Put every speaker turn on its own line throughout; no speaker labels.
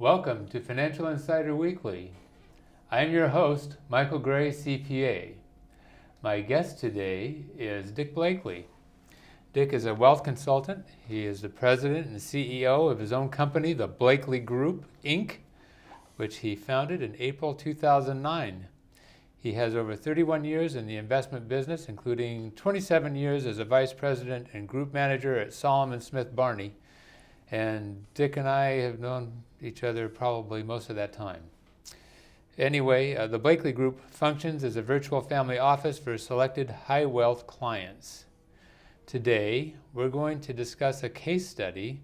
Welcome to Financial Insider Weekly. I am your host, Michael Gray, CPA. My guest today is Dick Blakely. Dick is a wealth consultant. He is the president and CEO of his own company, the Blakely Group, Inc., which he founded in April 2009. He has over 31 years in the investment business, including 27 years as a vice president and group manager at Solomon Smith Barney. And Dick and I have known each other probably most of that time. Anyway, the Blakely Group functions as a virtual family office for selected high-wealth clients. Today, we're going to discuss a case study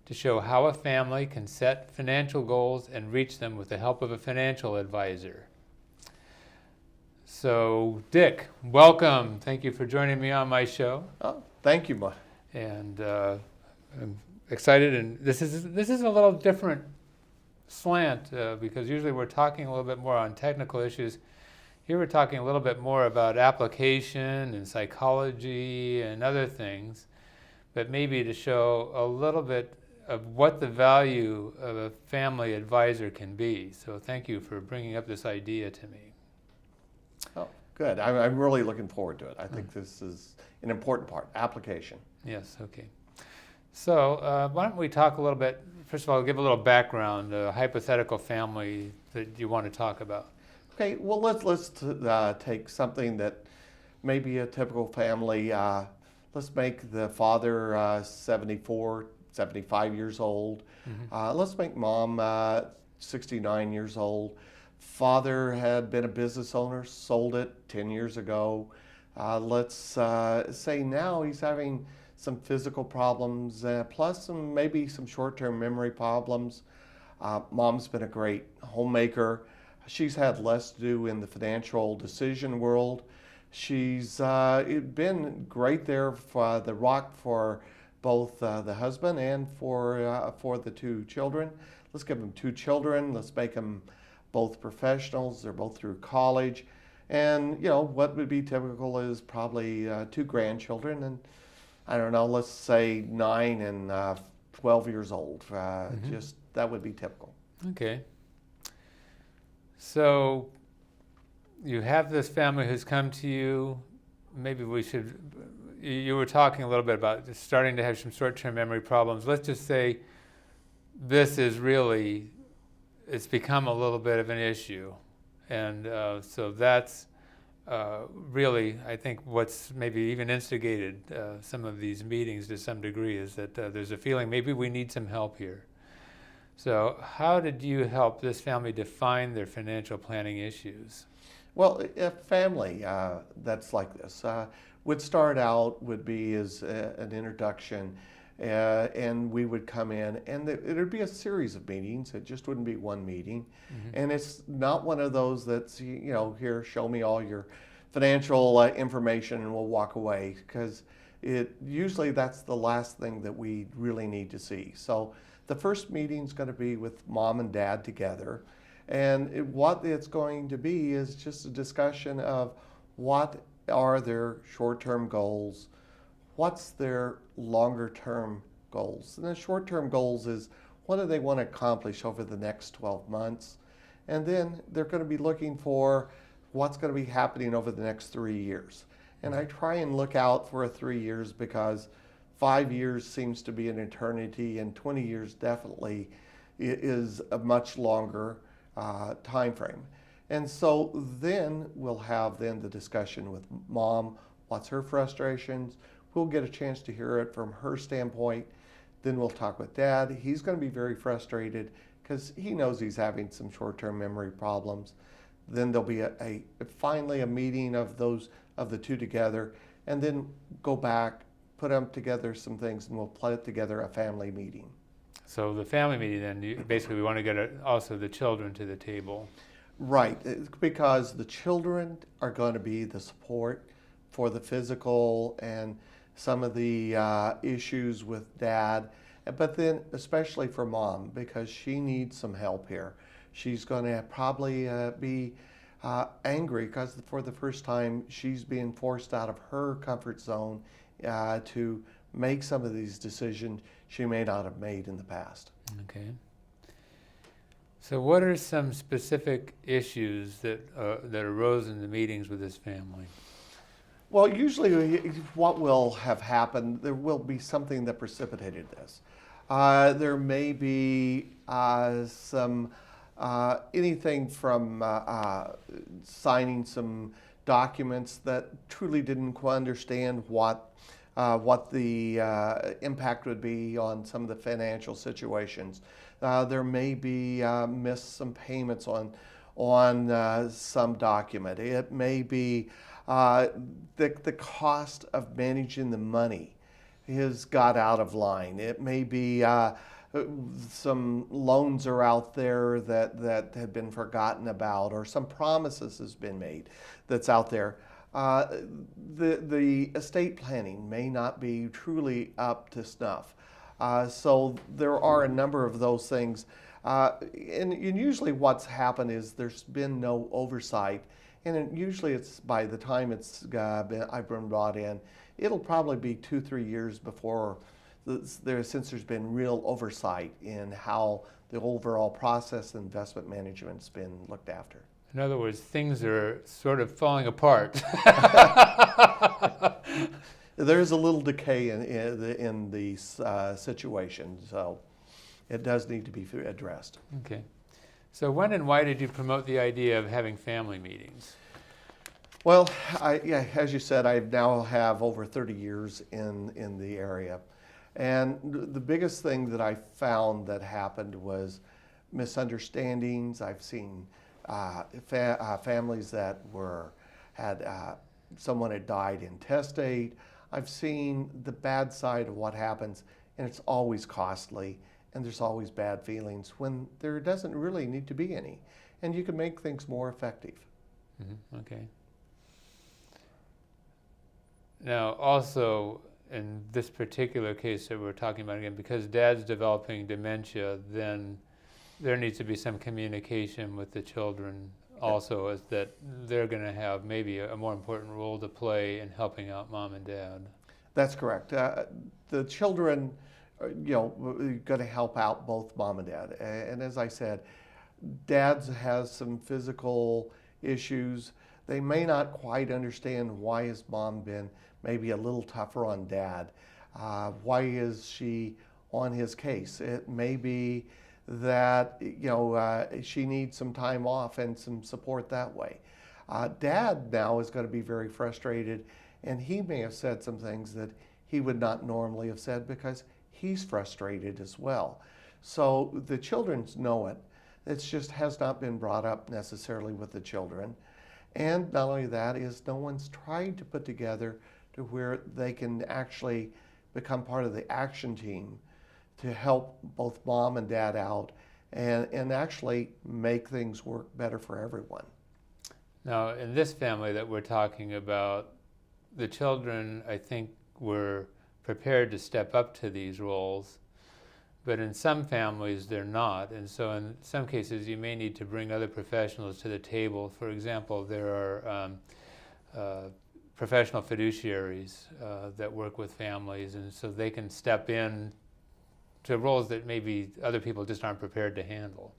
to show how a family can set financial goals and reach them with the help of a financial advisor. So, Dick, welcome. Thank you for joining me on my show.
Oh, thank you, Mike.
And I'm excited, and this is a little different slant because usually we're talking a little bit more on technical issues. Here we're talking a little bit more about application and psychology and other things, but maybe to show a little bit of what the value of a family advisor can be. So thank you for bringing up this idea to me.
Oh, good. I'm really looking forward to it. I think this is an important part, application.
Yes, okay. So why don't we talk a little bit, first of all, give a little background, a hypothetical family that you want to talk about.
Okay, well, let's take something that may be a typical family. Let's make the father 74, 75 years old. Let's make mom 69 years old. Father had been a business owner, sold it 10 years ago. Let's say now he's having some physical problems, plus maybe some short-term memory problems. Mom's been a great homemaker. She's had less to do in the financial decision world. She's been great there for the rock for both the husband and for the two children. Let's give them two children. Let's make them both professionals. They're both through college. And, you know, what would be typical is probably two grandchildren and I don't know, let's say 9 and 12 years old. Just that would be typical.
Okay. So you have this family who's come to you. Maybe we should, you were talking a little bit about just starting to have some short-term memory problems. Let's just say this is really, it's become a little bit of an issue. And so that's really, I think what's maybe even instigated some of these meetings to some degree is that there's a feeling maybe we need some help here. So how did you help this family define their financial planning issues?
Well, a family that's like this would start out, would be as an introduction, and we would come in, and it would be a series of meetings. It just wouldn't be one meeting. And it's not one of those that's, you know, here, show me all your financial information and we'll walk away, because usually that's the last thing that we really need to see. So the first meeting is going to be with mom and dad together, and what it's going to be is just a discussion of what are their short-term goals, what's their longer-term goals. And the short-term goals is what do they want to accomplish over the next 12 months, and then they're going to be looking for what's going to be happening over the next 3 years. And I try and look out for 3 years because 5 years seems to be an eternity, and 20 years definitely is a much longer time frame. And so then we'll have the discussion with mom, what's her frustrations. We'll get a chance to hear it from her standpoint. Then we'll talk with dad. He's going to be very frustrated because he knows he's having some short-term memory problems. Then there'll be finally a meeting of the two together, and then go back, put them together some things, and we'll put together a family meeting.
So the family meeting then, basically we want to get also the children to the table.
Right, because the children are going to be the support for the physical and some of the issues with dad, but then especially for mom, because she needs some help here. She's going to probably be angry because for the first time she's being forced out of her comfort zone to make some of these decisions she may not have made in the past.
Okay. So what are some specific issues that arose in the meetings with this family?
Well, usually what will have happened, there will be something that precipitated this. There may be some anything from signing some documents that truly didn't quite understand what the impact would be on some of the financial situations. There may be missed some payments on some document. It may be the cost of managing the money has got out of line. It may be some loans are out there that have been forgotten about, or some promises has been made that's out there. The estate planning may not be truly up to snuff. So there are a number of those things. And usually what's happened is there's been no oversight. And usually it's by the time I've been brought in, it'll probably be 2-3 years before since there's been real oversight in how the overall process of investment management's been looked after.
In other words, things are sort of falling apart.
There's a little decay in the situation, so it does need to be addressed.
Okay. So when and why did you promote the idea of having family meetings?
Well, as you said, I now have over 30 years in the area. And the biggest thing that I found that happened was misunderstandings. I've seen families that had someone had died intestate. I've seen the bad side of what happens, and it's always costly, and there's always bad feelings when there doesn't really need to be any, and you can make things more effective.
Mm-hmm. Okay. Now, also, in this particular case that we're talking about again, because Dad's developing dementia, then there needs to be some communication with the children also, as that they're going to have maybe a more important role to play in helping out Mom and Dad.
That's correct. The children, going to help out both Mom and Dad. And as I said, Dad's has some physical issues. They may not quite understand why has Mom been maybe a little tougher on Dad. Why is she on his case? It may be that she needs some time off and some support that way. Dad now is going to be very frustrated, and he may have said some things that he would not normally have said because he's frustrated as well. So the children know it. It just has not been brought up necessarily with the children. And not only that, is no one's tried to put together to where they can actually become part of the action team to help both Mom and Dad out and actually make things work better for everyone.
Now, in this family that we're talking about, the children, I think, were prepared to step up to these roles, but in some families they're not. And so in some cases you may need to bring other professionals to the table. For example, there are professional fiduciaries that work with families, and so they can step in to roles that maybe other people just aren't prepared to handle.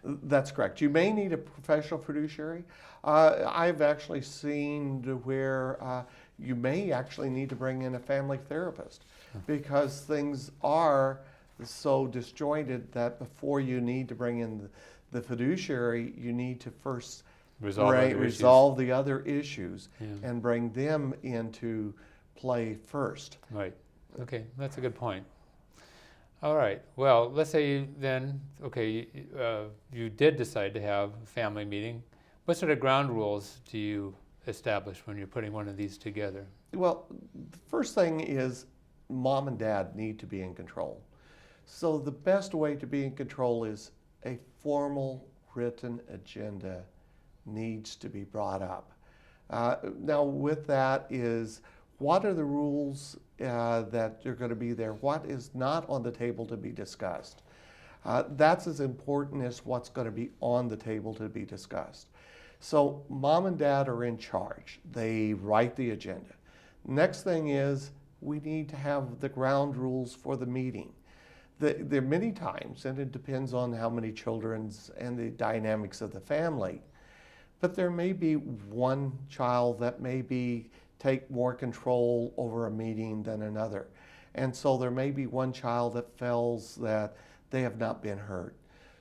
That's correct. You may need a professional fiduciary. I've actually seen to where you may actually need to bring in a family therapist because things are so disjointed that before you need to bring in the fiduciary, you need to first resolve the other issues and bring them into play first.
Right. Okay, that's a good point. All right. Well, let's say you did decide to have a family meeting. What sort of ground rules do you establish when you're putting one of these together?
Well, the first thing is Mom and Dad need to be in control. So the best way to be in control is a formal written agenda needs to be brought up. Now with that is, what are the rules that are going to be there? What is not on the table to be discussed? That's as important as what's going to be on the table to be discussed. So Mom and Dad are in charge. They write the agenda. Next thing is we need to have the ground rules for the meeting. There are many times, and it depends on how many children's and the dynamics of the family, but there may be one child that maybe take more control over a meeting than another. And so there may be one child that feels that they have not been heard.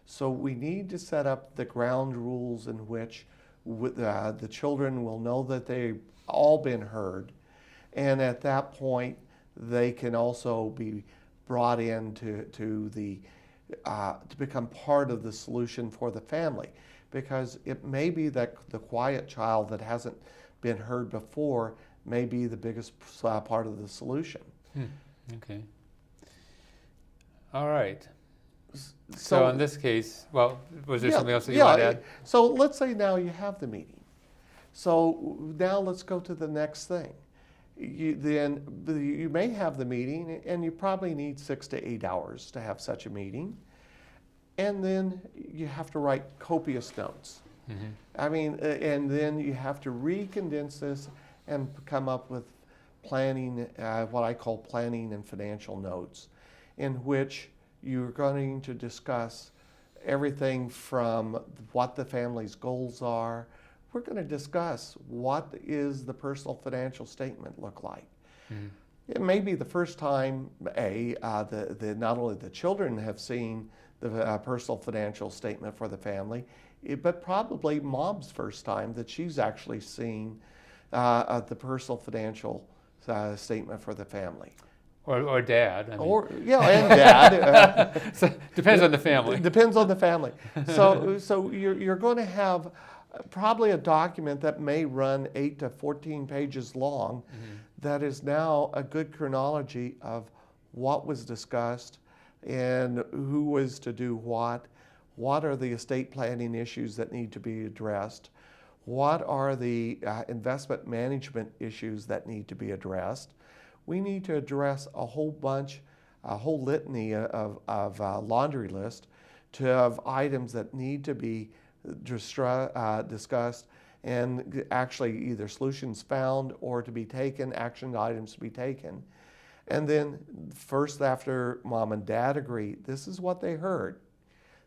So we need to set up the ground rules in which the children will know that they've all been heard. And at that point, they can also be brought in to become part of the solution for the family. Because it may be that the quiet child that hasn't been heard before may be the biggest part of the solution.
Okay. All right. So in this case, well, was there something else that you want to add?
So let's say now you have the meeting. So now let's go to the next thing. You may have the meeting, and you probably need 6 to 8 hours to have such a meeting. And then you have to write copious notes.
Mm-hmm.
I mean, and then you have to recondense this and come up with planning, what I call planning and financial notes, in which you're going to discuss everything from what the family's goals are. We're going to discuss what is the personal financial statement look like.
Mm-hmm.
It may be the first time not only the children have seen the personal financial statement for the family, but probably mom's first time that she's actually seen the personal financial statement for the family.
Or dad. I mean.
And dad.
So, depends on the family.
Depends on the family. So you're going to have probably a document that may run 8 to 14 pages long.
Mm-hmm.
That is now a good chronology of what was discussed and who was to do what are the estate planning issues that need to be addressed, what are the investment management issues that need to be addressed. We need to address a whole litany of laundry list of items that need to be discussed and actually either solutions found or to be taken, action items to be taken. And then first, after mom and dad agree, this is what they heard.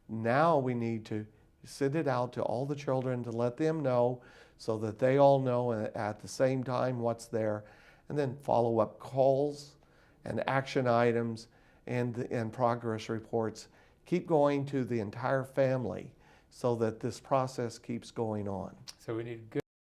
Now we need to send it out to all the children to let them know so that they all know at the same time what's there. And then follow-up calls and action items and progress reports. Keep going to the entire family so that this process keeps going on.
So we need good